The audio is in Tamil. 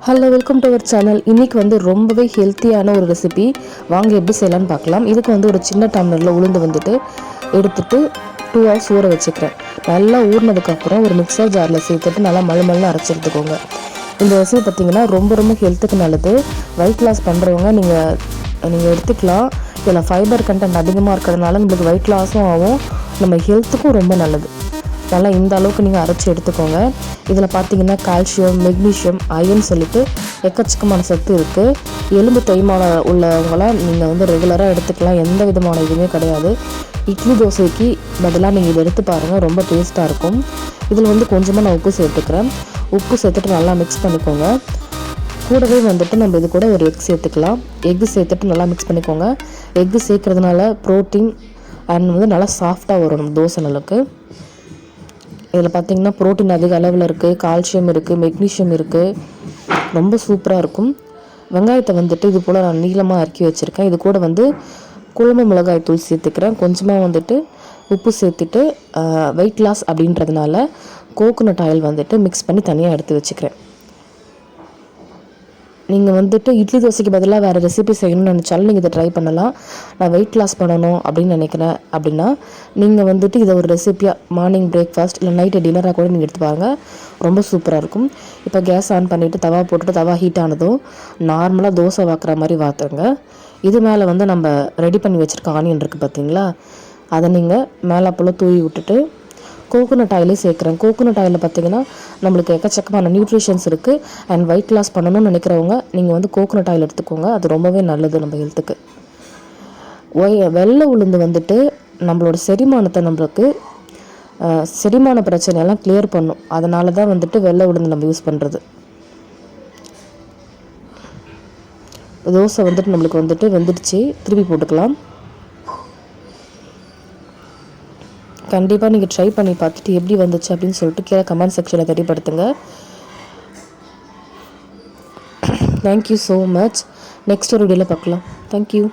Hello, welcome to our channel. இன்றைக்கி வந்து ரொம்பவே ஹெல்த்தியான ஒரு ரெசிபி. வாங்க எப்படி செய்யலான்னு பார்க்கலாம். இதுக்கு வந்து ஒரு சின்ன டம்ளரில் உளுந்து வந்துட்டு எடுத்துட்டு 2 ஹவர்ஸ் ஊற வச்சுக்கிறேன். நல்லா ஊறினதுக்கப்புறம் ஒரு மிக்சர் ஜாரில் சேர்த்துட்டு நல்லா மழுமல்னு அரைச்சி எடுத்துக்கோங்க. இந்த ரெசிபி பார்த்திங்கன்னா ரொம்ப ரொம்ப ஹெல்த்துக்கு நல்லது. வெயிட் லாஸ் பண்ணுறவங்க நீங்கள் எடுத்துக்கலாம். இதில் ஃபைபர் கண்டென்ட் அதிகமாக இருக்கிறதுனால நம்மளுக்கு வெயிட் லாஸும் ஆகும், நம்ம ஹெல்த்துக்கும் ரொம்ப நல்லது. நல்லா இந்த அளவுக்கு நீங்கள் அரைச்சி எடுத்துக்கோங்க. இதில் பார்த்தீங்கன்னா கால்சியம், மெக்னீஷியம், அயன் சொல்லிட்டு எக்கச்சக்கமான சத்து இருக்குது. எலும்பு தேய்மானம் உள்ளவங்களாம் நீங்கள் வந்து ரெகுலராக எடுத்துக்கலாம். எந்த விதமான இதுவுமே கிடையாது. இட்லி தோசைக்கு பதிலாக நீங்கள் இதை எடுத்து பாருங்கள், ரொம்ப டேஸ்ட்டாக இருக்கும். இதில் வந்து கொஞ்சமாக நான் உப்பு சேர்த்துக்கிறேன். உப்பு சேர்த்துட்டு நல்லா மிக்ஸ் பண்ணிக்கோங்க. கூடவே வந்துட்டு நம்ம இது கூட ஒரு எக் சேர்த்துக்கலாம். எக்கு சேர்த்துட்டு நல்லா மிக்ஸ் பண்ணிக்கோங்க. எக்கு சேர்க்குறதுனால ப்ரோட்டீன் அண்ட் வந்து நல்லா சாஃப்டாக வரும் நம்ம தோசை அளவுக்கு. இதில் பார்த்திங்கன்னா ப்ரோட்டீன் அதிக அளவில் இருக்குது, கால்சியம் இருக்குது, மெக்னீஷியம் இருக்குது. ரொம்ப சூப்பராக இருக்கும். வெங்காயத்தை வந்துட்டு இது போல் நான் நீளமாக அறுக்கி வச்சுருக்கேன். இது கூட வந்து குழம்பு மிளகாய் தூள் சேர்த்துக்கிறேன். கொஞ்சமாக வந்துட்டு உப்பு சேர்த்துட்டு வெயிட் லாஸ் அப்படின்றதுனால கோகோனட் ஆயில் வந்துட்டு மிக்ஸ் பண்ணி தனியாக எடுத்து வச்சுக்கிறேன். நீங்கள் வந்துட்டு இட்லி தோசைக்கு பதிலாக வேறு ரெசிபி செய்யணும்னு நினச்சாலும் நீங்கள் இதை ட்ரை பண்ணலாம். நான் வெயிட் லாஸ் பண்ணணும் அப்படின்னு நினைக்கிறேன் அப்படின்னா நீங்கள் வந்துட்டு இதை ஒரு ரெசிபியாக மார்னிங் பிரேக்ஃபாஸ்ட் இல்லை நைட்டு டின்னராக கூட நீங்கள் எடுத்து பாருங்கள், ரொம்ப சூப்பராக இருக்கும். இப்போ கேஸ் ஆன் பண்ணிவிட்டு தவா போட்டுட்டு தவா ஹீட் ஆனதும் நார்மலாக தோசை வாக்குற மாதிரி வாத்துங்க. இது மேலே வந்து நம்ம ரெடி பண்ணி வச்சுருக்க ஆனியன் இருக்குது பார்த்தீங்களா, அதை நீங்கள் மேலே போல் தூவி விட்டுட்டு கோகோனட் ஆயிலே சேர்க்குறேன். கோகோனட் ஆயிலில் பார்த்திங்கன்னா நம்மளுக்கு எக்கச்சக்கமான நியூட்ரிஷன்ஸ் இருக்குது. அண்ட் வெயிட் லாஸ் பண்ணணும்னு நினைக்கிறவங்க நீங்கள் வந்து கோகோனட் ஆயில் எடுத்துக்கோங்க, அது ரொம்பவே நல்லது நம்ம ஹெல்த்துக்கு. வெள்ளை உளுந்து வந்துட்டு நம்மளோட செரிமானத்தை நம்மளுக்கு செரிமான பிரச்சனையெல்லாம் கிளியர் பண்ணும். அதனால தான் வந்துட்டு வெள்ளை உளுந்து நம்ம யூஸ் பண்ணுறது. தோசை வந்துட்டு நம்மளுக்கு வந்துட்டு வெந்துடுச்சு, திருப்பி போட்டுக்கலாம். கண்டிப்பாக நீங்கள் ட்ரை பண்ணி பார்த்துட்டு எப்படி வந்துச்சு அப்படின்னு சொல்லிட்டு கீழே கமெண்ட் செக்ஷனில் தெரியப்படுத்துங்க. Thank you so much. நெக்ஸ்ட் ஒரு வீடியோவில் பார்க்கலாம். தேங்க்யூ.